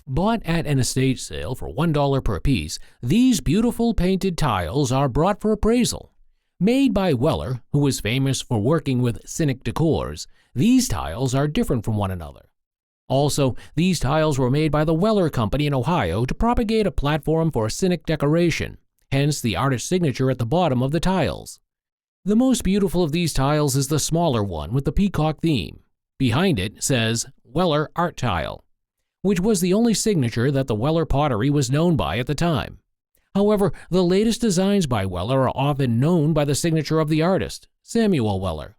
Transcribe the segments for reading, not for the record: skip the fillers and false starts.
Bought at an estate sale for $1 per piece, these beautiful painted tiles are brought for appraisal. Made by Weller, who was famous for working with scenic decors, these tiles are different from one another. Also, these tiles were made by the Weller Company in Ohio to propagate a platform for scenic decoration, hence the artist's signature at the bottom of the tiles. The most beautiful of these tiles is the smaller one with the peacock theme. Behind it says Weller Art Tile, which was the only signature that the Weller pottery was known by at the time. However, the latest designs by Weller are often known by the signature of the artist, Samuel Weller.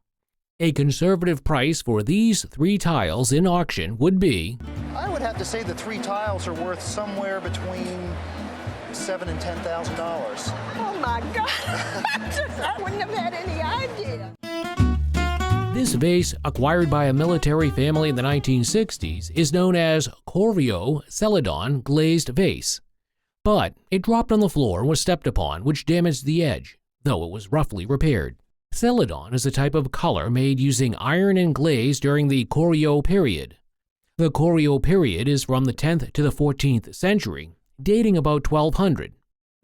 A conservative price for these 3 tiles in auction would be... I would have to say the 3 tiles are worth somewhere between $7,000 and $10,000. Oh my God! I wouldn't have had any idea. This vase, acquired by a military family in the 1960s, is known as Corio Celadon glazed vase. But it dropped on the floor and was stepped upon, which damaged the edge, though it was roughly repaired. Celadon is a type of color made using iron and glaze during the Corio period. The Corio period is from the 10th to the 14th century, dating about 1200.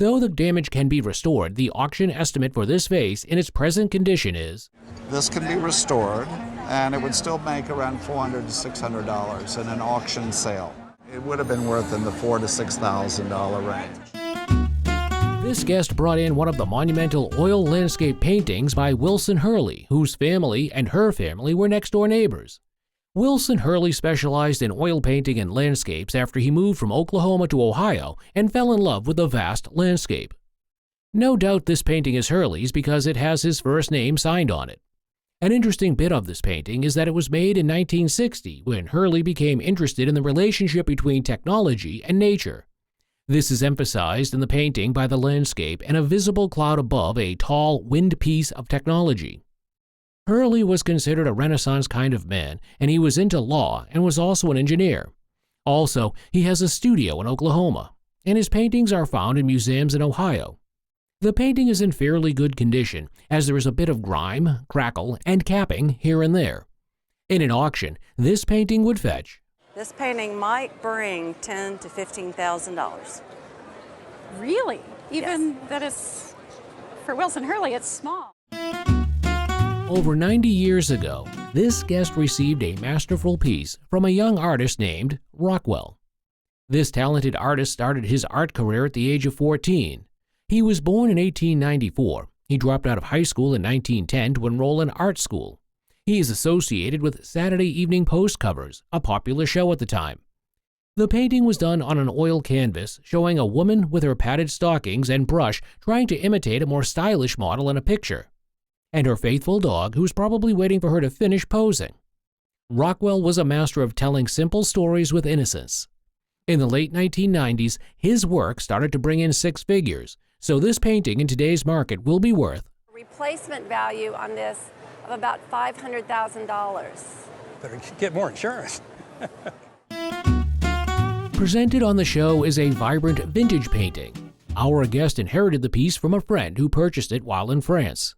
Though the damage can be restored, the auction estimate for this vase in its present condition is... This can be restored, and it would still make around $400 to $600 in an auction sale. It would have been worth in the $4,000 to $6,000 range. This guest brought in one of the monumental oil landscape paintings by Wilson Hurley, whose family and her family were next-door neighbors. Wilson Hurley specialized in oil painting and landscapes after he moved from Oklahoma to Ohio and fell in love with the vast landscape. No doubt this painting is Hurley's because it has his first name signed on it. An interesting bit of this painting is that it was made in 1960 when Hurley became interested in the relationship between technology and nature. This is emphasized in the painting by the landscape and a visible cloud above a tall wind piece of technology. Hurley was considered a Renaissance kind of man, and he was into law and was also an engineer. Also, he has a studio in Oklahoma, and his paintings are found in museums in Ohio. The painting is in fairly good condition, as there is a bit of grime, crackle, and capping here and there. In an auction, this painting would fetch... This painting might bring $10,000 to $15,000. Really? Even Yes. that is, for Wilson Hurley, it's small. Over 90 years ago, this guest received a masterful piece from a young artist named Rockwell. This talented artist started his art career at the age of 14. He was born in 1894. He dropped out of high school in 1910 to enroll in art school. He is associated with Saturday Evening Post covers, a popular show at the time. The painting was done on an oil canvas showing a woman with her padded stockings and brush trying to imitate a more stylish model in a picture, and her faithful dog who's probably waiting for her to finish posing. Rockwell was a master of telling simple stories with innocence. In the late 1990s, his work started to bring in 6 figures, so this painting in today's market will be worth Replacement value on this of about $500,000. Better get more insurance. Presented on the show is a vibrant vintage painting. Our guest inherited the piece from a friend who purchased it while in France.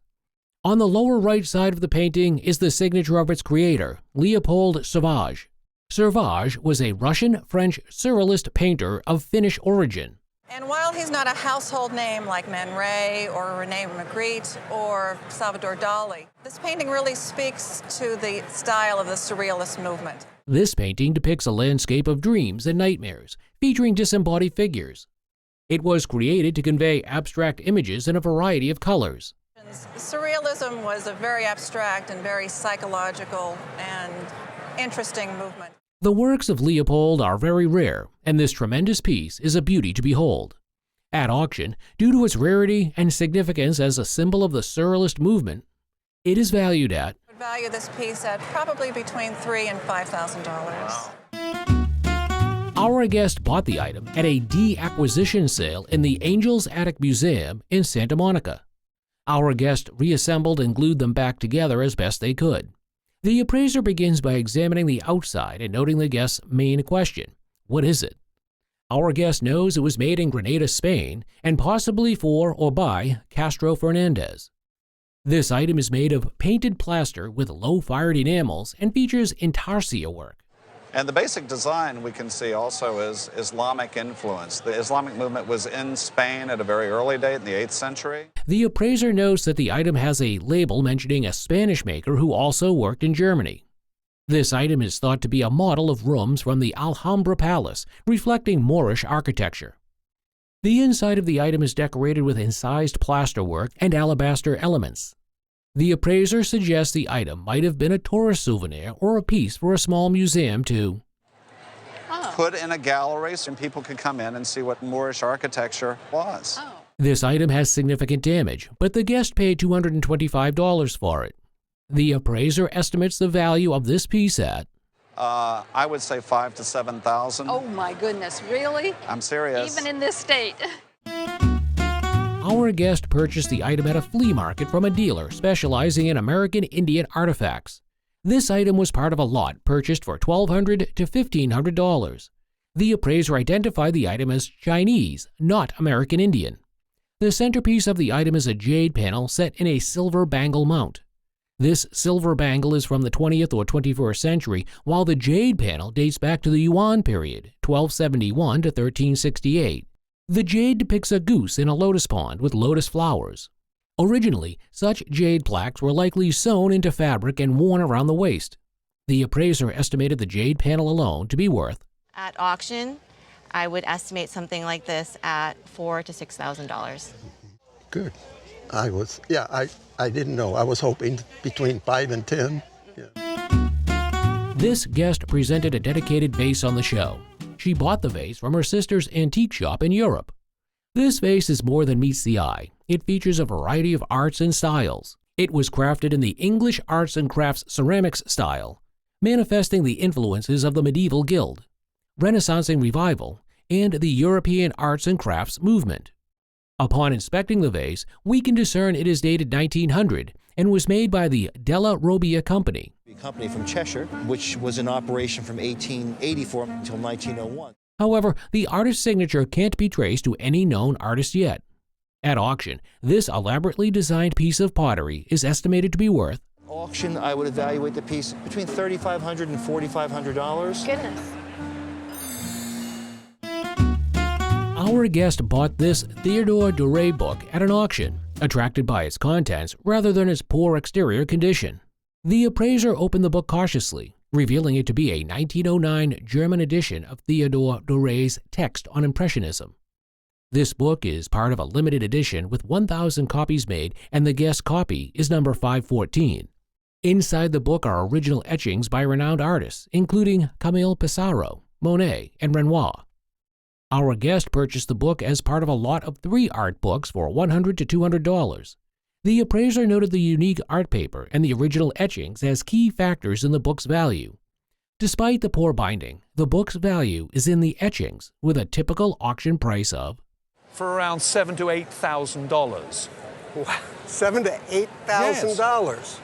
On the lower right side of the painting is the signature of its creator, Leopold Sauvage. Sauvage was a Russian-French Surrealist painter of Finnish origin. And while he's not a household name like Man Ray or Rene Magritte or Salvador Dali, this painting really speaks to the style of the Surrealist movement. This painting depicts a landscape of dreams and nightmares, featuring disembodied figures. It was created to convey abstract images in a variety of colors. Surrealism was a very abstract and very psychological and interesting movement. The works of Leopold are very rare, and this tremendous piece is a beauty to behold. At auction, due to its rarity and significance as a symbol of the Surrealist movement, it is valued at... I would value this piece at probably between $3,000 and $5,000. Our guest bought the item at a de-acquisition sale in the Angel's Attic Museum in Santa Monica. Our guest reassembled and glued them back together as best they could. The appraiser begins by examining the outside and noting the guest's main question: what is it? Our guest knows it was made in Granada, Spain, and possibly for or by Castro Fernandez. This item is made of painted plaster with low-fired enamels and features intarsia work. And the basic design we can see also is Islamic influence. The Islamic movement was in Spain at a very early date in the 8th century. The appraiser notes that the item has a label mentioning a Spanish maker who also worked in Germany. This item is thought to be a model of rooms from the Alhambra Palace, reflecting Moorish architecture. The inside of the item is decorated with incised plasterwork and alabaster elements. The appraiser suggests the item might have been a tourist souvenir or a piece for a small museum to put in a gallery so people could come in and see what Moorish architecture was. This item has significant damage, but the guest paid $225 for it. The appraiser estimates the value of this piece at I would say $5,000 to $7,000. Oh my goodness, really? I'm serious. Even in this state. Our guest purchased the item at a flea market from a dealer specializing in American Indian artifacts. This item was part of a lot purchased for $1,200 to $1,500. The appraiser identified the item as Chinese, not American Indian. The centerpiece of the item is a jade panel set in a silver bangle mount. This silver bangle is from the 20th or 21st century, while the jade panel dates back to the Yuan period, 1271 to 1368. The jade depicts a goose in a lotus pond with lotus flowers. Originally, such jade plaques were likely sewn into fabric and worn around the waist. The appraiser estimated the jade panel alone to be worth, at auction, I would estimate something like this at $4,000 to $6,000. Good. I didn't know. I was hoping between 5 and 10. Yeah. This guest presented a dedicated vase on the show. She bought the vase from her sister's antique shop in Europe. This vase is more than meets the eye. It features a variety of arts and styles. It was crafted in the English arts and crafts ceramics style, manifesting the influences of the medieval guild, Renaissance and Revival, and the European arts and crafts movement. Upon inspecting the vase, we can discern it is dated 1900 and was made by the Della Robbia company. A company from Cheshire, which was in operation from 1884 until 1901. However, the artist's signature can't be traced to any known artist yet. At auction, this elaborately designed piece of pottery is estimated to be worth Auction, I would evaluate the piece between $3,500 and $4,500. Goodness. Our guest bought this Theodore Durer book at an auction, attracted by its contents rather than its poor exterior condition. The appraiser opened the book cautiously, revealing it to be a 1909 German edition of Theodore Durer's text on Impressionism. This book is part of a limited edition with 1,000 copies made, and the guest copy is number 514. Inside the book are original etchings by renowned artists, including Camille Pissarro, Monet, and Renoir. Our guest purchased the book as part of a lot of 3 art books for $100 to $200. The appraiser noted the unique art paper and the original etchings as key factors in the book's value. Despite the poor binding, the book's value is in the etchings, with a typical auction price of for around $7,000 to $8,000. Wow, $7,000 to $8,000.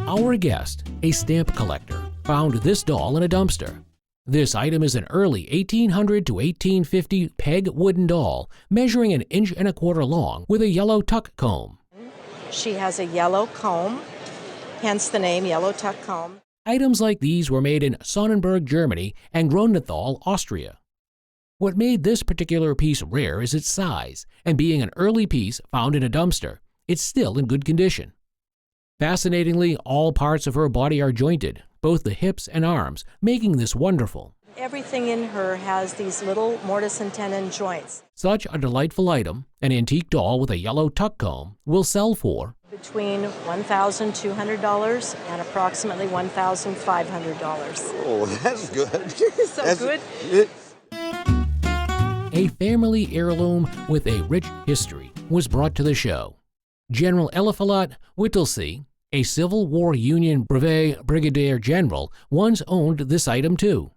Our guest, a stamp collector, found this doll in a dumpster. This item is an early 1800 to 1850 peg wooden doll, measuring 1.25 inches long with a yellow tuck comb. She has a yellow comb, hence the name Yellow Tuck Comb. Items like these were made in Sonnenberg, Germany, and Grunenthal, Austria. What made this particular piece rare is its size, and being an early piece found in a dumpster, it's still in good condition. Fascinatingly, all parts of her body are jointed, both the hips and arms, making this wonderful. Everything in her has these little mortise and tenon joints. Such a delightful item, an antique doll with a yellow tuck comb, will sell for between $1,200 and approximately $1,500. Oh, that's good. So that's good. A family heirloom with a rich history was brought to the show. General Eliphalet Whittlesey, a Civil War Union brevet brigadier general, once owned this item too.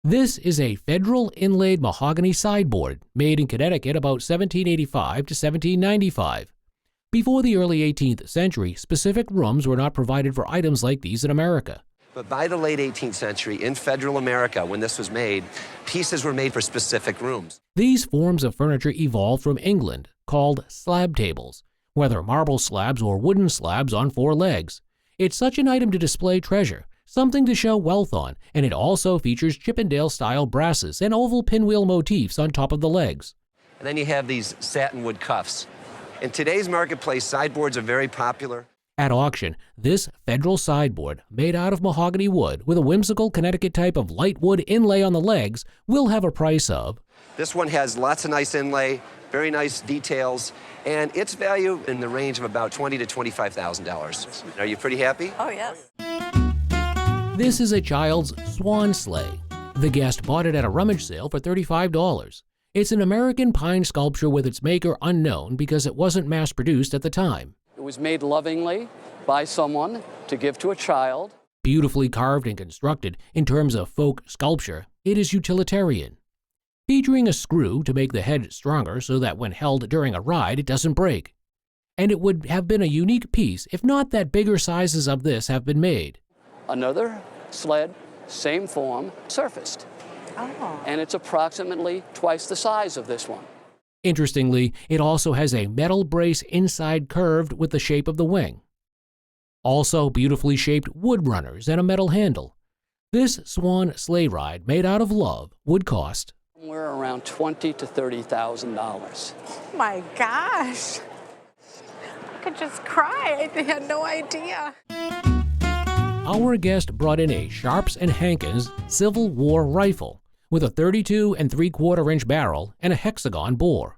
This is a federal inlaid mahogany sideboard made in Connecticut about 1785 to 1795. Before the early 18th century, specific rooms were not provided for items like these in America. But by the late 18th century, in federal America, when this was made, pieces were made for specific rooms. These forms of furniture evolved from England, called slab tables, whether marble slabs or wooden slabs on 4 legs. It's such an item to display treasure, something to show wealth on, and it also features Chippendale-style brasses and oval pinwheel motifs on top of the legs. And then you have these satinwood cuffs. In today's marketplace, sideboards are very popular. At auction, this Federal sideboard, made out of mahogany wood with a whimsical Connecticut type of light wood inlay on the legs, will have a price of... This one has lots of nice inlay, very nice details, and its value in the range of about $20,000 to $25,000. Are you pretty happy? Oh, yes. This is a child's swan sleigh. The guest bought it at a rummage sale for $35. It's an American pine sculpture with its maker unknown because it wasn't mass-produced at the time. It was made lovingly by someone to give to a child. Beautifully carved and constructed in terms of folk sculpture, it is utilitarian. Featuring a screw to make the head stronger so that when held during a ride it doesn't break. And it would have been a unique piece if not that bigger sizes of this have been made. Another sled, same form, surfaced. Oh. And it's approximately twice the size of this one. Interestingly, it also has a metal brace inside curved with the shape of the wing. Also beautifully shaped wood runners and a metal handle. This swan sleigh ride made out of love would cost Somewhere around $20,000 to $30,000. Oh my gosh. I could just cry. I had no idea. Our guest brought in a Sharps & Hankins Civil War rifle with a 32 3/4-inch barrel and a hexagon bore.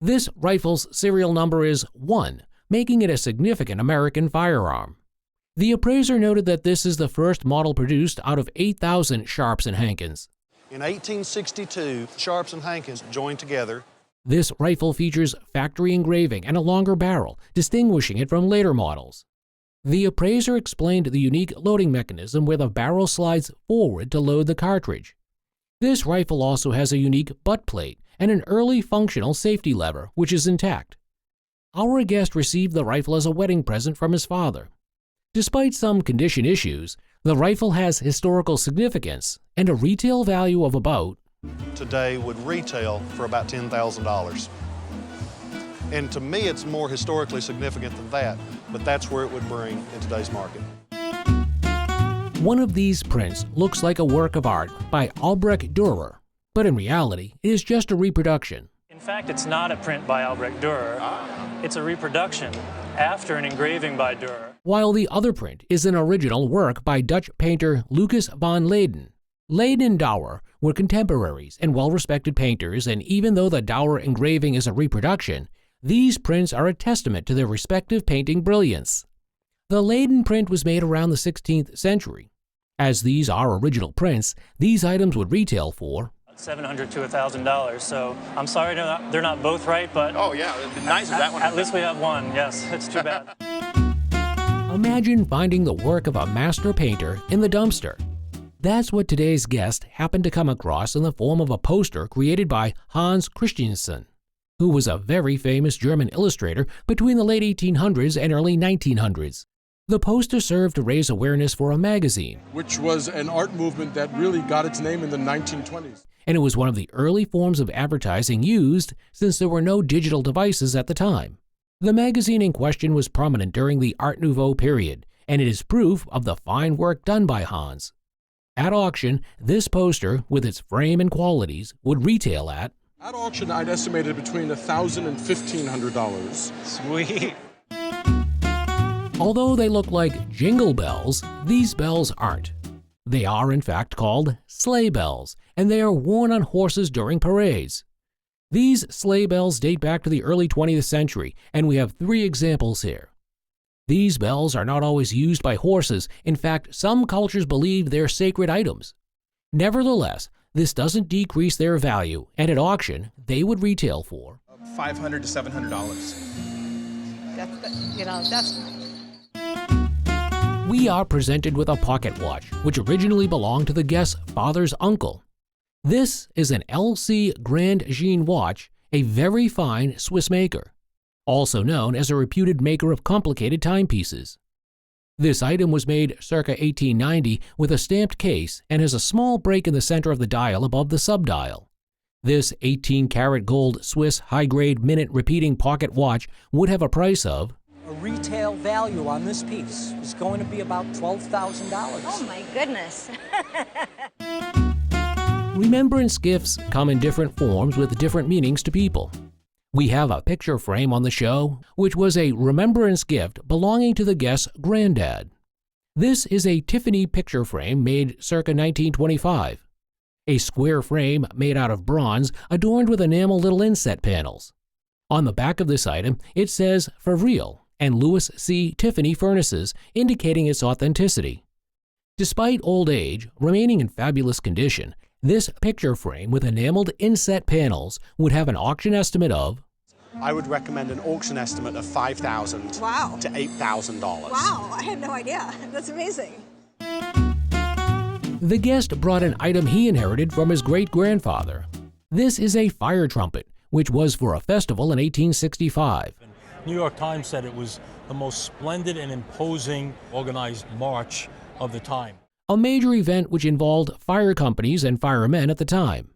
This rifle's serial number is 1, making it a significant American firearm. The appraiser noted that this is the first model produced out of 8,000 Sharps & Hankins. In 1862, Sharps & Hankins joined together. This rifle features factory engraving and a longer barrel, distinguishing it from later models. The appraiser explained the unique loading mechanism where the barrel slides forward to load the cartridge. This rifle also has a unique butt plate and an early functional safety lever, which is intact. Our guest received the rifle as a wedding present from his father. Despite some condition issues, the rifle has historical significance and a retail value of about Today would retail for about $10,000. And to me, it's more historically significant than that, but that's where it would bring in today's market. One of these prints looks like a work of art by Albrecht Durer, but in reality, it is just a reproduction. In fact, it's not a print by Albrecht Durer. It's a reproduction after an engraving by Durer. While the other print is an original work by Dutch painter Lucas van Laden. Laden and Durer were contemporaries and well-respected painters, and even though the Durer engraving is a reproduction, these prints are a testament to their respective painting brilliance. The Laden print was made around the 16th century. As these are original prints, these items would retail for $700 to $1,000. So I'm sorry they're not both right, but oh yeah, it'd be nice if that one. At least we have one. Yes, it's too bad. Imagine finding the work of a master painter in the dumpster. That's what today's guest happened to come across in the form of a poster created by Hans Christiansen, who was a very famous German illustrator between the late 1800s and early 1900s. The poster served to raise awareness for a magazine, which was an art movement that really got its name in the 1920s. And it was one of the early forms of advertising used since there were no digital devices at the time. The magazine in question was prominent during the Art Nouveau period, and it is proof of the fine work done by Hans. At auction, this poster, with its frame and qualities, would retail at auction, I'd estimate it between $1,000 and $1,500. Sweet. Although they look like jingle bells, these bells aren't. They are in fact called sleigh bells, and they are worn on horses during parades. These sleigh bells date back to the early 20th century, and we have 3 examples here. These bells are not always used by horses. In fact, some cultures believe they're sacred items. Nevertheless, this doesn't decrease their value, and at auction, they would retail for $500 to $700. That's We are presented with a pocket watch, which originally belonged to the guest's father's uncle. This is an LC Grand Jean watch, a very fine Swiss maker, also known as a reputed maker of complicated timepieces. This item was made circa 1890 with a stamped case and has a small break in the center of the dial above the subdial. This 18-karat gold Swiss high-grade minute repeating pocket watch would have a price of A retail value on this piece is going to be about $12,000. Oh my goodness. Remembrance gifts come in different forms with different meanings to people. We have a picture frame on the show, which was a remembrance gift belonging to the guest's granddad. This is a Tiffany picture frame made circa 1925. A square frame made out of bronze adorned with enamel little inset panels. On the back of this item, it says "For Real" and Louis C. Tiffany Furnaces, indicating its authenticity. Despite old age, remaining in fabulous condition, this picture frame with enameled inset panels would have an auction estimate of I would recommend an auction estimate of $5,000 Wow. to $8,000. Wow, I had no idea. That's amazing. The guest brought an item he inherited from his great-grandfather. This is a fire trumpet, which was for a festival in 1865. New York Times said it was the most splendid and imposing organized march of the time. A major event which involved fire companies and firemen at the time.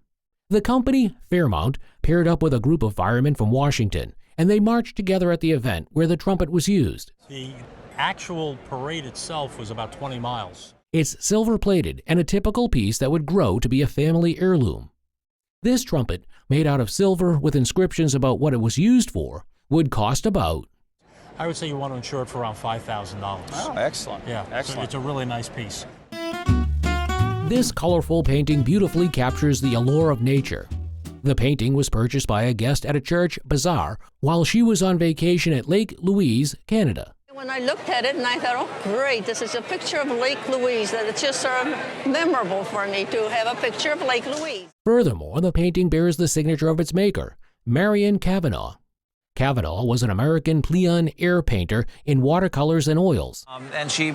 The company, Fairmount, paired up with a group of firemen from Washington, and they marched together at the event where the trumpet was used. The actual parade itself was about 20 miles. It's silver-plated and a typical piece that would grow to be a family heirloom. This trumpet, made out of silver with inscriptions about what it was used for, would cost about I would say you want to insure it for around $5,000. Oh, excellent. Yeah, Excellent. It's a really nice piece. This colorful painting beautifully captures the allure of nature. The painting was purchased by a guest at a church bazaar while she was on vacation at Lake Louise, Canada. When I looked at it and I thought, oh great, this is a picture of Lake Louise, that it's just sort of memorable for me to have a picture of Lake Louise. Furthermore, the painting bears the signature of its maker, Marion Cavanaugh. Cavanaugh was an American plein air painter in watercolors and oils. And she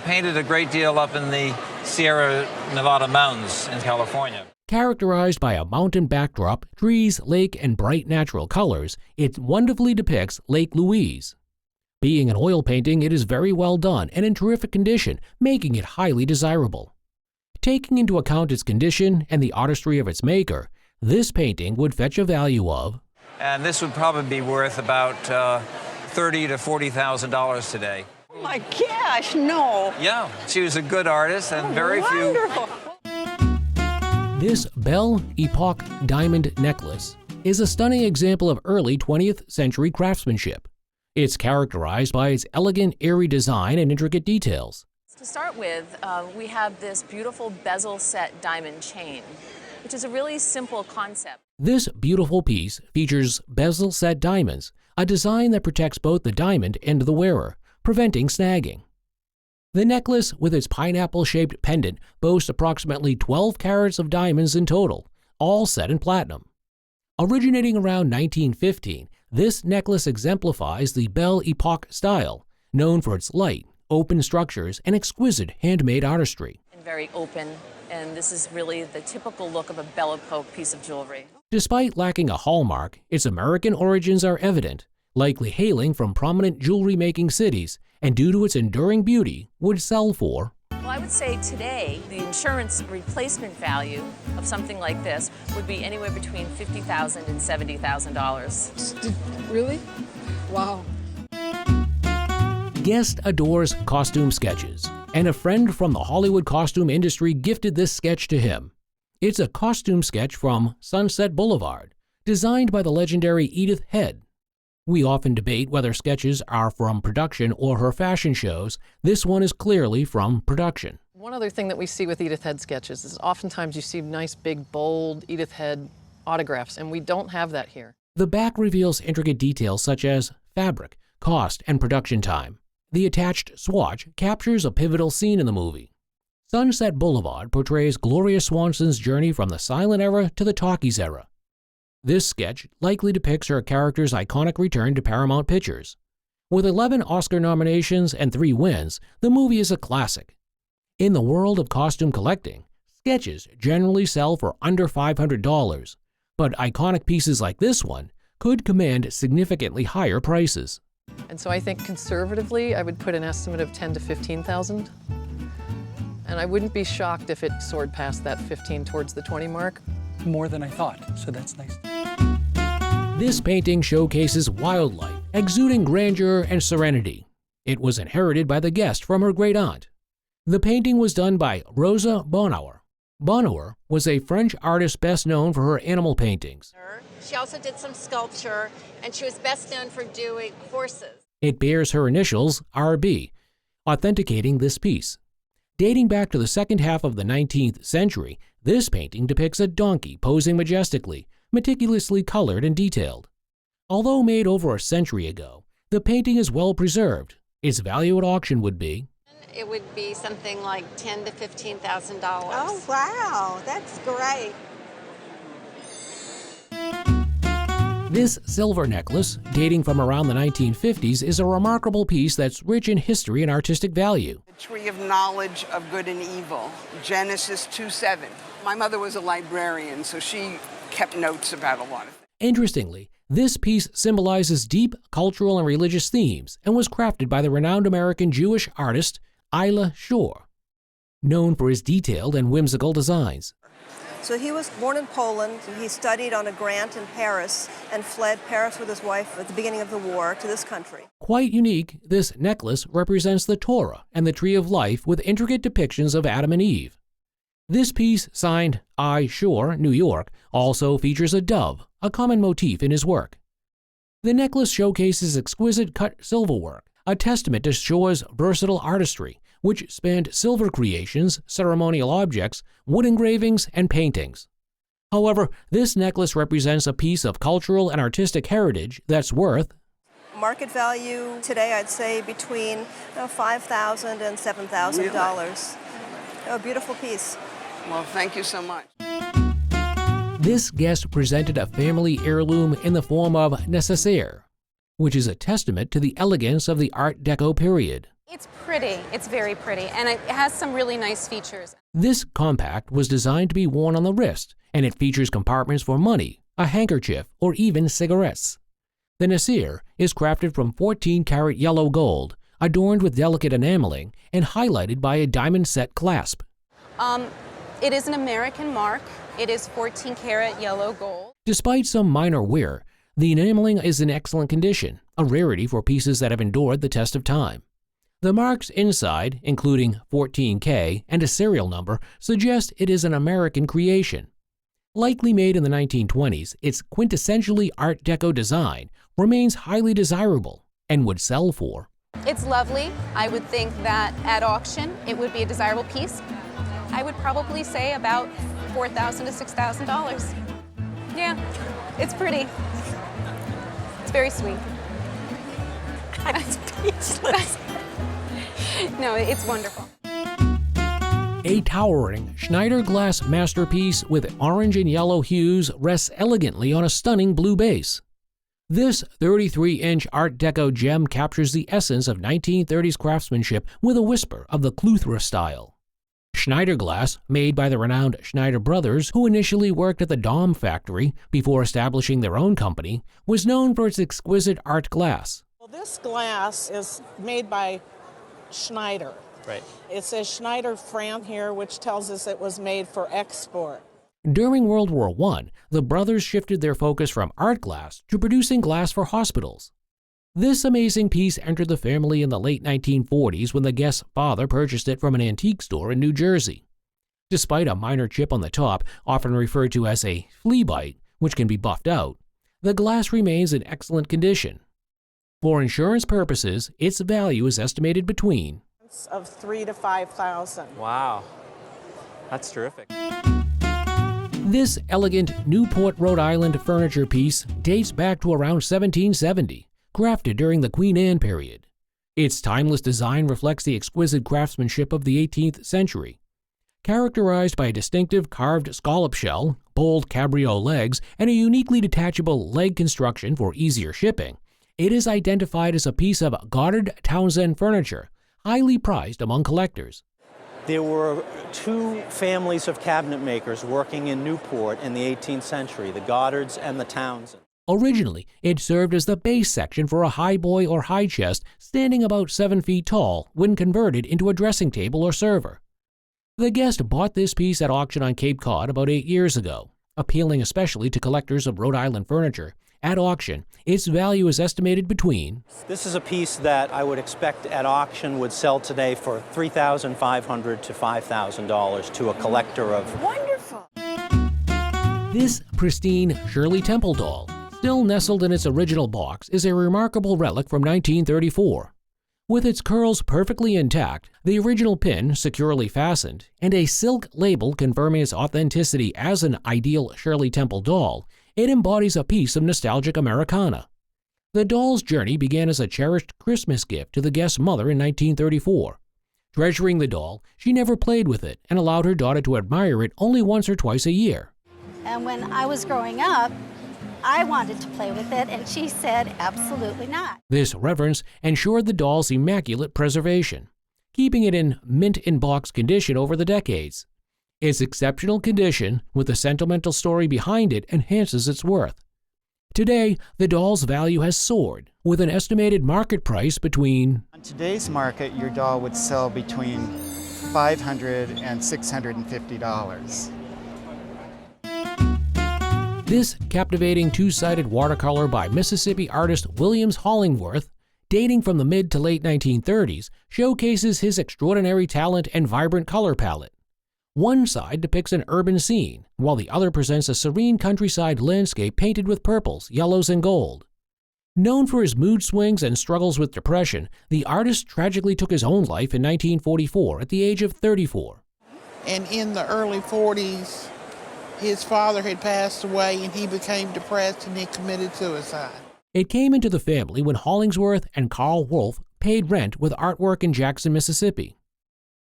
painted a great deal up in the Sierra Nevada mountains in California. Characterized by a mountain backdrop, trees, lake, and bright natural colors, it wonderfully depicts Lake Louise. Being an oil painting, it is very well done and in terrific condition, making it highly desirable. Taking into account its condition and the artistry of its maker, this painting would fetch a value of And this would probably be worth about $30,000 to $40,000 today. Oh my gosh, no. Yeah, she was a good artist and very Wonderful. few. This Belle Epoque diamond necklace is a stunning example of early 20th century craftsmanship. It's characterized by its elegant, airy design and intricate details. To start with, we have this beautiful bezel set diamond chain, which is a really simple concept. This beautiful piece features bezel set diamonds, a design that protects both the diamond and the wearer, preventing snagging. The necklace with its pineapple-shaped pendant boasts approximately 12 carats of diamonds in total, all set in platinum. Originating around 1915, this necklace exemplifies the Belle Epoque style, known for its light, open structures and exquisite handmade artistry. And very open, and this is really the typical look of a Belle Epoque piece of jewelry. Despite lacking a hallmark, its American origins are evident, likely hailing from prominent jewelry-making cities, and due to its enduring beauty, would sell for Well, I would say today, the insurance replacement value of something like this would be anywhere between $50,000 and $70,000. Really? Wow. Guest adores costume sketches, and a friend from the Hollywood costume industry gifted this sketch to him. It's a costume sketch from Sunset Boulevard, designed by the legendary Edith Head. We often debate whether sketches are from production or her fashion shows. This one is clearly from production. One other thing that we see with Edith Head sketches is oftentimes you see nice, big, bold Edith Head autographs, and we don't have that here. The back reveals intricate details such as fabric, cost, and production time. The attached swatch captures a pivotal scene in the movie. Sunset Boulevard portrays Gloria Swanson's journey from the silent era to the talkies era. This sketch likely depicts her character's iconic return to Paramount Pictures. With 11 Oscar nominations and 3 wins, the movie is a classic. In the world of costume collecting, sketches generally sell for under $500, but iconic pieces like this one could command significantly higher prices. And so I think conservatively, I would put an estimate of $10,000 to $15,000. And I wouldn't be shocked if it soared past that 15 towards the 20 mark. More than I thought, so that's nice. This painting showcases wildlife, exuding grandeur and serenity. It was inherited by the guest from her great-aunt. The painting was done by Rosa Bonheur. Bonheur was a French artist best known for her animal paintings. She also did some sculpture, and she was best known for doing horses. It bears her initials, RB, authenticating this piece. Dating back to the second half of the 19th century, this painting depicts a donkey posing majestically, meticulously colored and detailed. Although made over a century ago, the painting is well preserved. Its value at auction would be It would be something like $10,000 to $15,000. Oh, wow, that's great. This silver necklace, dating from around the 1950s, is a remarkable piece that's rich in history and artistic value. The tree of knowledge of good and evil, Genesis 2:7. My mother was a librarian, so she kept notes about a lot of things. Interestingly, this piece symbolizes deep cultural and religious themes and was crafted by the renowned American Jewish artist Shour, known for his detailed and whimsical designs. So he was born in Poland. He studied on a grant in Paris and fled Paris with his wife at the beginning of the war to this country. Quite unique, this necklace represents the Torah and the Tree of Life with intricate depictions of Adam and Eve. This piece, signed I. Shour, New York, also features a dove, a common motif in his work. The necklace showcases exquisite cut silverwork, a testament to Shour's versatile artistry, which spanned silver creations, ceremonial objects, wood engravings, and paintings. However, this necklace represents a piece of cultural and artistic heritage that's worth Market value today, I'd say between $5,000 and $7,000. A beautiful piece. Well, thank you so much. This guest presented a family heirloom in the form of nécessaire, which is a testament to the elegance of the Art Deco period. It's pretty. It's very pretty, and it has some really nice features. This compact was designed to be worn on the wrist, and it features compartments for money, a handkerchief, or even cigarettes. The nécessaire is crafted from 14-karat yellow gold, adorned with delicate enameling, and highlighted by a diamond-set clasp. It is an American mark. It is 14-karat yellow gold. Despite some minor wear, the enameling is in excellent condition, a rarity for pieces that have endured the test of time. The marks inside, including 14K and a serial number, suggest it is an American creation. Likely made in the 1920s, its quintessentially Art Deco design remains highly desirable and would sell for. It's lovely. I would think that at auction it would be a desirable piece. I would probably say about $4,000 to $6,000. Yeah, it's pretty. It's very sweet. I'm speechless. No, it's wonderful. A towering Schneider glass masterpiece with orange and yellow hues rests elegantly on a stunning blue base. This 33-inch Art Deco gem captures the essence of 1930s craftsmanship with a whisper of the Cluthra style. Schneider glass, made by the renowned Schneider brothers, who initially worked at the Daum factory before establishing their own company, was known for its exquisite art glass. Well, this glass is made by Schneider. Right. It says Schneider France here, which tells us it was made for export. During World War I, the brothers shifted their focus from art glass to producing glass for hospitals. This amazing piece entered the family in the late 1940s when the guest's father purchased it from an antique store in New Jersey. Despite a minor chip on the top, often referred to as a flea bite, which can be buffed out, the glass remains in excellent condition. For insurance purposes, its value is estimated between of $3,000 to $5,000. Wow, that's terrific. This elegant Newport, Rhode Island furniture piece dates back to around 1770, crafted during the Queen Anne period. Its timeless design reflects the exquisite craftsmanship of the 18th century. Characterized by a distinctive carved scallop shell, bold cabriole legs, and a uniquely detachable leg construction for easier shipping, it is identified as a piece of Goddard Townsend furniture, highly prized among collectors. There were two families of cabinet makers working in Newport in the 18th century, the Goddards and the Townsend. Originally, it served as the base section for a highboy or high chest standing about 7 feet tall when converted into a dressing table or server. The guest bought this piece at auction on Cape Cod about 8 years ago, appealing especially to collectors of Rhode Island furniture, At auction, its value is estimated between This is a piece that I would expect at auction would sell today for $3,500 to $5,000 to a collector of. Wonderful. This pristine Shirley Temple doll, still nestled in its original box, is a remarkable relic from 1934. With its curls perfectly intact, the original pin securely fastened, and a silk label confirming its authenticity as an ideal Shirley Temple doll, it embodies a piece of nostalgic Americana. The doll's journey began as a cherished Christmas gift to the guest's mother in 1934. Treasuring the doll, she never played with it and allowed her daughter to admire it only once or twice a year. And when I was growing up, I wanted to play with it, and she said absolutely not. This reverence ensured the doll's immaculate preservation, keeping it in mint-in-box condition over the decades. Its exceptional condition, with the sentimental story behind it, enhances its worth. Today, the doll's value has soared, with an estimated market price between. On today's market, your doll would sell between $500 and $650. This captivating two-sided watercolor by Mississippi artist Williams Hollingworth, dating from the mid to late 1930s, showcases his extraordinary talent and vibrant color palette. One side depicts an urban scene, while the other presents a serene countryside landscape painted with purples, yellows, and gold. Known for his mood swings and struggles with depression, the artist tragically took his own life in 1944 at the age of 34. And in the early 40s, his father had passed away and he became depressed and he committed suicide. It came into the family when Hollingsworth and Carl Wolf paid rent with artwork in Jackson, Mississippi.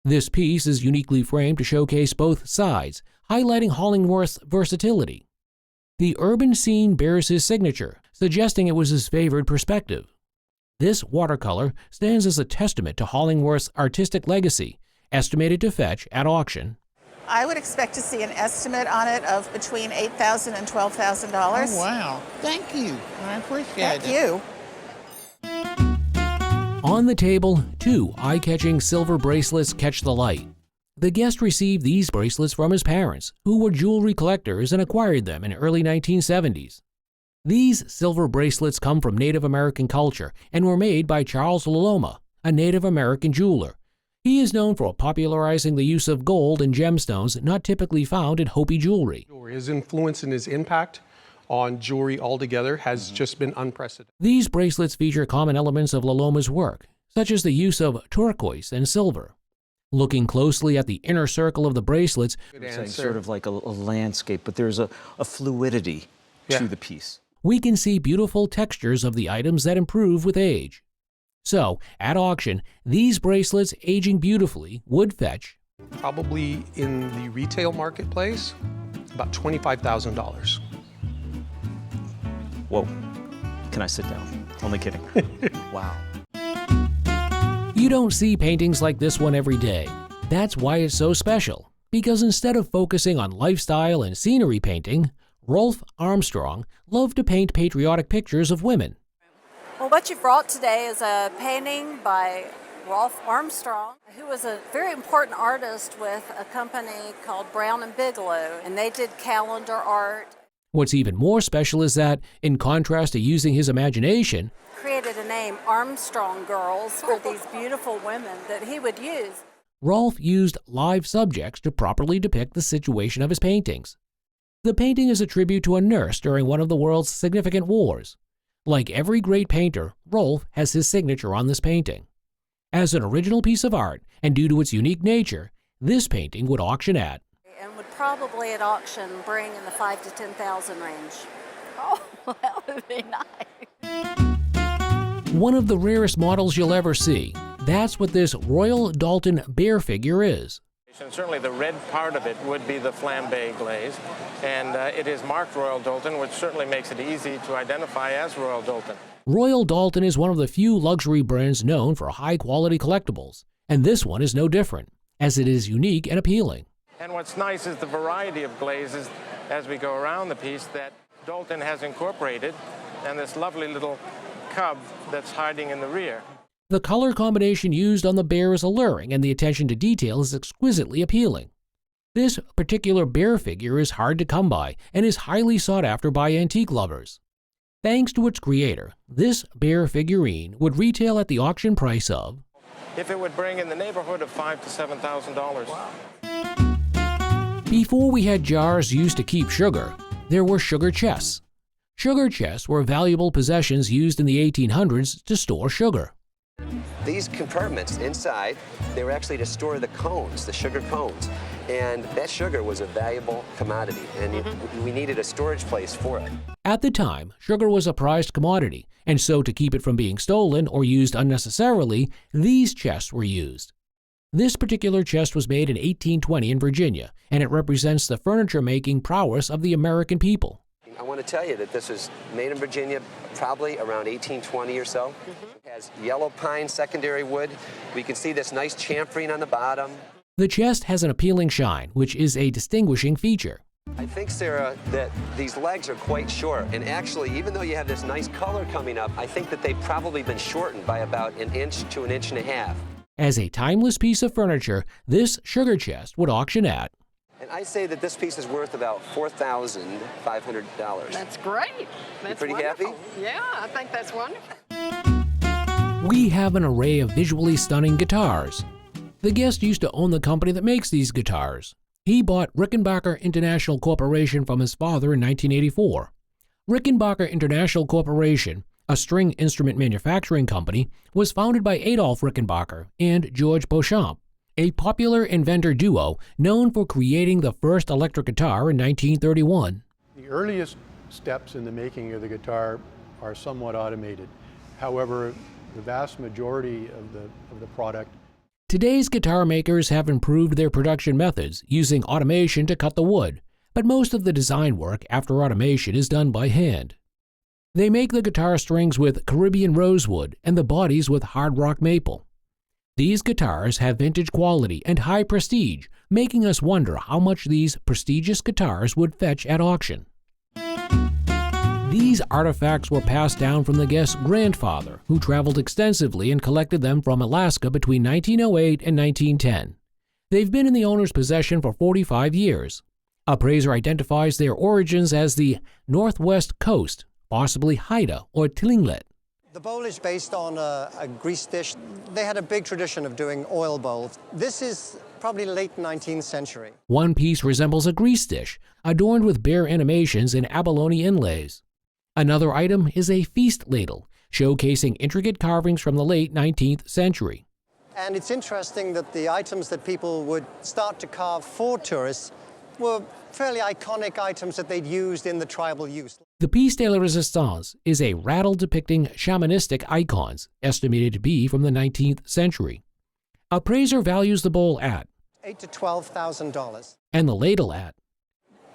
This piece is uniquely framed to showcase both sides, highlighting Hollingworth's versatility. The urban scene bears his signature, suggesting it was his favored perspective. This watercolor stands as a testament to Hollingworth's artistic legacy, estimated to fetch at auction. I would expect to see an estimate on it of between $8,000 and $12,000. Oh, wow. Thank you. I appreciate it. Thank you. On the table, two eye-catching silver bracelets catch the light. The guest received these bracelets from his parents, who were jewelry collectors and acquired them in early 1970s. These silver bracelets come from Native American culture and were made by Charles Loloma, a Native American jeweler. He is known for popularizing the use of gold and gemstones not typically found in Hopi jewelry. His influence and his impact on jewelry altogether has just been unprecedented. These bracelets feature common elements of Loloma's work, such as the use of turquoise and silver. Looking closely at the inner circle of the bracelets, it's sort of like a landscape, but there's a fluidity to the piece. We can see beautiful textures of the items that improve with age. So, at auction, these bracelets aging beautifully would fetch, probably in the retail marketplace, about $25,000. Whoa. Can I sit down? Only kidding. Wow. You don't see paintings like this one every day. That's why it's so special, because instead of focusing on lifestyle and scenery painting, Rolf Armstrong loved to paint patriotic pictures of women. Well, what you brought today is a painting by Rolf Armstrong, who was a very important artist with a company called Brown and Bigelow, and they did calendar art. What's even more special is that, in contrast to using his imagination, Created a name, Armstrong Girls, for these beautiful women that he would use. Rolf used live subjects to properly depict the situation of his paintings. The painting is a tribute to a nurse during one of the world's significant wars. Like every great painter, Rolf has his signature on this painting. As an original piece of art, and due to its unique nature, this painting would auction at, And would probably at auction bring in the $5,000 to $10,000 range. Oh, that would be nice. one of the rarest models you'll ever see. That's what this Royal Dalton bear figure is. And certainly the red part of it would be the flambe glaze, and it is marked Royal Dalton, which certainly makes it easy to identify as Royal Dalton. Royal Dalton is one of the few luxury brands known for high-quality collectibles, and this one is no different, as it is unique and appealing. And what's nice is the variety of glazes as we go around the piece that Dalton has incorporated, and this lovely little cub that's hiding in the rear. The color combination used on the bear is alluring, and the attention to detail is exquisitely appealing. This particular bear figure is hard to come by and is highly sought after by antique lovers. Thanks to its creator, this bear figurine would retail at the auction price of, If it would bring in the neighborhood of $5,000 to $7,000. Wow. Before we had jars used to keep sugar, there were sugar chests. Sugar chests were valuable possessions used in the 1800s to store sugar. These compartments inside, they were actually to store the cones, the sugar cones. And that sugar was a valuable commodity, and we needed a storage place for it. At the time, sugar was a prized commodity, and so to keep it from being stolen or used unnecessarily, these chests were used. This particular chest was made in 1820 in Virginia, and it represents the furniture-making prowess of the American people. I want to tell you that this was made in Virginia probably around 1820 or so. It has yellow pine secondary wood. We can see this nice chamfering on the bottom. The chest has an appealing shine, which is a distinguishing feature. I think, Sarah, that these legs are quite short, and actually, even though you have this nice color coming up, I think that they've probably been shortened by about an inch to an inch and a half. As a timeless piece of furniture, this sugar chest would auction at, and I say that this piece is worth about $4,500. That's great. That's pretty wonderful. happy? Yeah, I think that's wonderful. We have an array of visually stunning guitars. The guest used to own the company that makes these guitars. He bought Rickenbacker International Corporation from his father in 1984. Rickenbacker International Corporation, a string instrument manufacturing company, was founded by Adolf Rickenbacker and George Beauchamp, a popular inventor duo known for creating the first electric guitar in 1931. The earliest steps in the making of the guitar are somewhat automated. However, the vast majority of the product. Today's guitar makers have improved their production methods using automation to cut the wood, but most of the design work after automation is done by hand. They make the guitar strings with Caribbean rosewood and the bodies with hard rock maple. These guitars have vintage quality and high prestige, making us wonder how much these prestigious guitars would fetch at auction. These artifacts were passed down from the guest's grandfather, who traveled extensively and collected them from Alaska between 1908 and 1910. They've been in the owner's possession for 45 years. Appraiser identifies their origins as the Northwest Coast, possibly Haida or Tlingit. The bowl is based on a grease dish. They had a big tradition of doing oil bowls. This is probably late 19th century. One piece resembles a grease dish, adorned with bear animations and abalone inlays. Another item is a feast ladle, showcasing intricate carvings from the late 19th century. And it's interesting that the items that people would start to carve for tourists were fairly iconic items that they'd used in the tribal use. The piece de la résistance is a rattle depicting shamanistic icons, estimated to be from the 19th century. Appraiser values the bowl at $8,000 to $12,000. And the ladle at,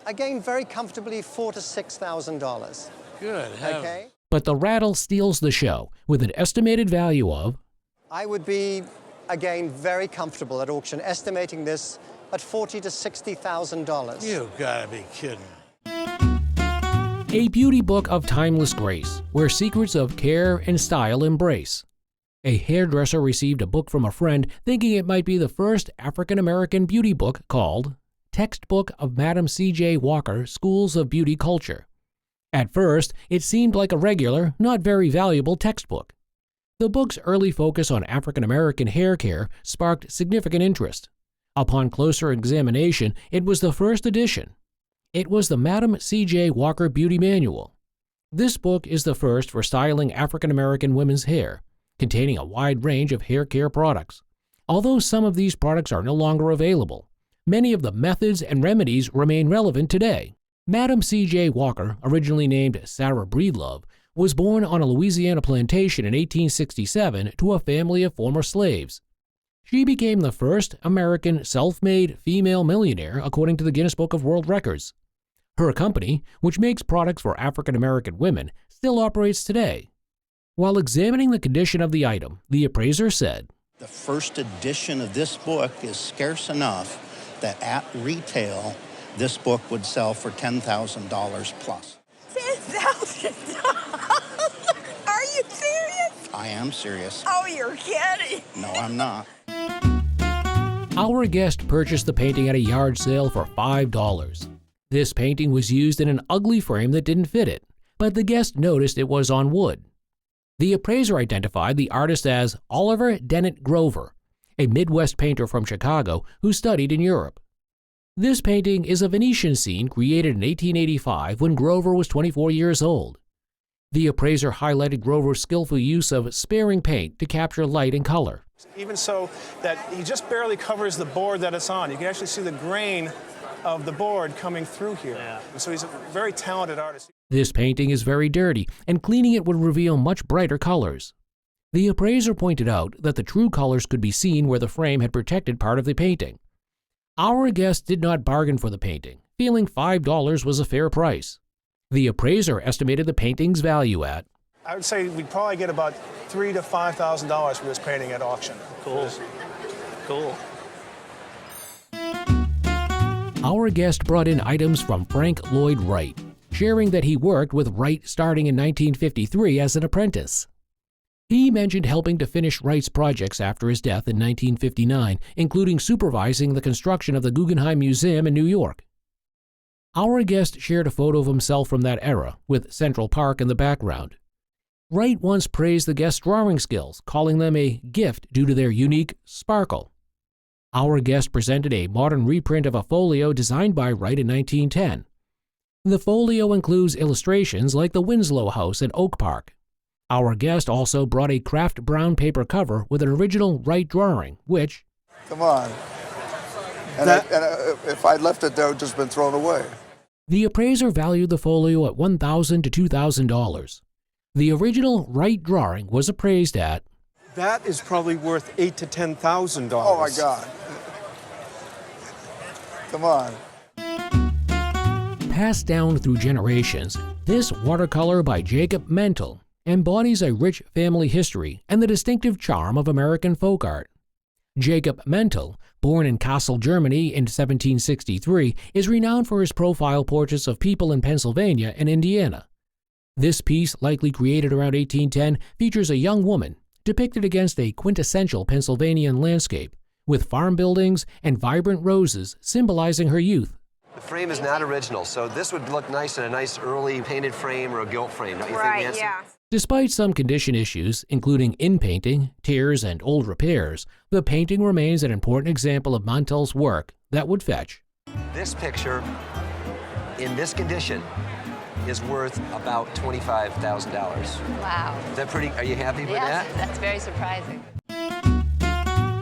again, very comfortably $4,000 to $6,000. Good. Okay. But the rattle steals the show with an estimated value of, I would be, again, very comfortable at auction, estimating this at $40,000 to $60,000. You gotta be kidding. a beauty book of timeless grace, where secrets of care and style embrace. A hairdresser received a book from a friend thinking it might be the first African-American beauty book called Textbook of Madam C.J. Walker Schools of Beauty Culture. At first, it seemed like a regular, not very valuable textbook. The book's early focus on African-American hair care sparked significant interest. Upon closer examination, it was the first edition. It was the Madam C.J. Walker Beauty Manual. This book is the first for styling African-American women's hair, containing a wide range of hair care products. Although some of these products are no longer available, many of the methods and remedies remain relevant today. Madam C.J. Walker, originally named Sarah Breedlove, was born on a Louisiana plantation in 1867 to a family of former slaves. She became the first American self-made female millionaire according to the Guinness Book of World Records. Her company, which makes products for African-American women, still operates today. While examining the condition of the item, the appraiser said, "The first edition of this book is scarce enough that at retail, this book would sell for $10,000 plus." $10,000? Are you serious? I am serious. Oh, you're kidding. No, I'm not. Our guest purchased the painting at a yard sale for $5. This painting was used in an ugly frame that didn't fit it, but the guest noticed it was on wood. The appraiser identified the artist as Oliver Dennett Grover, a Midwest painter from Chicago who studied in Europe. This painting is a Venetian scene created in 1885 when Grover was 24 years old. The appraiser highlighted Grover's skillful use of sparing paint to capture light and color. Even so that he just barely covers the board that it's on. You can actually see the grain of the board coming through here. And so he's a very talented artist. This painting is very dirty, and cleaning it would reveal much brighter colors. The appraiser pointed out that the true colors could be seen where the frame had protected part of the painting. Our guest did not bargain for the painting, feeling $5 was a fair price. The appraiser estimated the painting's value at, I would say we'd probably get about $3,000 to $5,000 for this painting at auction. Cool. Cool. Our guest brought in items from Frank Lloyd Wright, sharing that he worked with Wright starting in 1953 as an apprentice. He mentioned helping to finish Wright's projects after his death in 1959, including supervising the construction of the Guggenheim Museum in New York. Our guest shared a photo of himself from that era, with Central Park in the background. Wright once praised the guest's drawing skills, calling them a gift due to their unique sparkle. Our guest presented a modern reprint of a folio designed by Wright in 1910. The folio includes illustrations like the Winslow House at Oak Park. Our guest also brought a craft brown paper cover with an original Wright drawing, which... Come on. And if I'd left it there, it would just been thrown away. The appraiser valued the folio at $1,000 to $2,000. The original Wright drawing was appraised at... That is probably worth $8,000 to $10,000. Oh my God. Come on. Passed down through generations, this watercolor by Jacob Mentel embodies a rich family history and the distinctive charm of American folk art. Jacob Mentel, born in Kassel, Germany in 1763, is renowned for his profile portraits of people in Pennsylvania and Indiana. This piece, likely created around 1810, features a young woman depicted against a quintessential Pennsylvanian landscape, with farm buildings and vibrant roses symbolizing her youth. The frame is not original, so this would look nice in a nice early painted frame or a gilt frame, don't you think, Nancy? Yeah. Despite some condition issues, including in-painting, tears, and old repairs, the painting remains an important example of Mentel's work that would fetch. This picture, in this condition, is worth about $25,000. Wow. Is that pretty, are you happy with that? Yes, that's very surprising.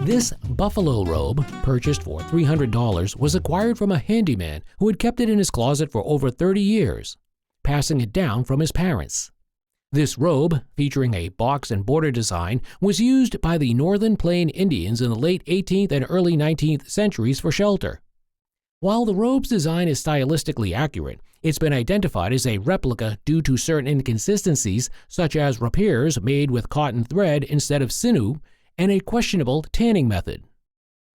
This buffalo robe, purchased for $300, was acquired from a handyman who had kept it in his closet for over 30 years, passing it down from his parents. This robe, featuring a box and border design, was used by the Northern Plain Indians in the late 18th and early 19th centuries for shelter. While the robe's design is stylistically accurate, it's been identified as a replica due to certain inconsistencies, such as repairs made with cotton thread instead of sinew, and a questionable tanning method.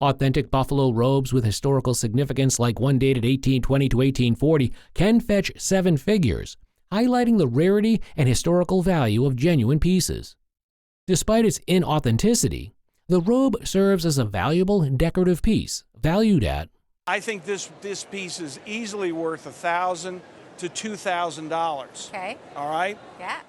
Authentic buffalo robes with historical significance, like one dated 1820 to 1840, can fetch 7 figures, highlighting the rarity and historical value of genuine pieces. Despite its inauthenticity, the robe serves as a valuable decorative piece, valued at... I think this piece is easily worth $1,000 to $2,000. Okay. All right? Yeah.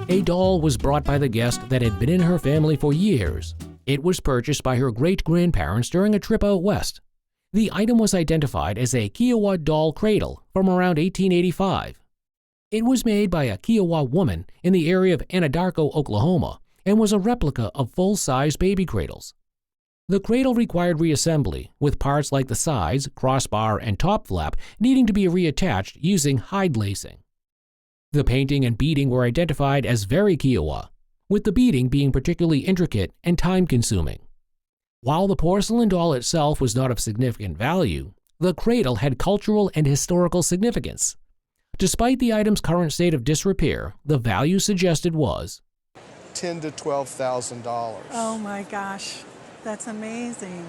A doll was brought by the guest that had been in her family for years. It was purchased by her great-grandparents during a trip out west. The item was identified as a Kiowa doll cradle from around 1885. It was made by a Kiowa woman in the area of Anadarko, Oklahoma, and was a replica of full-size baby cradles. The cradle required reassembly, with parts like the sides, crossbar, and top flap needing to be reattached using hide lacing. The painting and beading were identified as very Kiowa, with the beading being particularly intricate and time-consuming. While the porcelain doll itself was not of significant value, the cradle had cultural and historical significance. Despite the item's current state of disrepair, the value suggested was $10,000 to $12,000. Oh my gosh, that's amazing.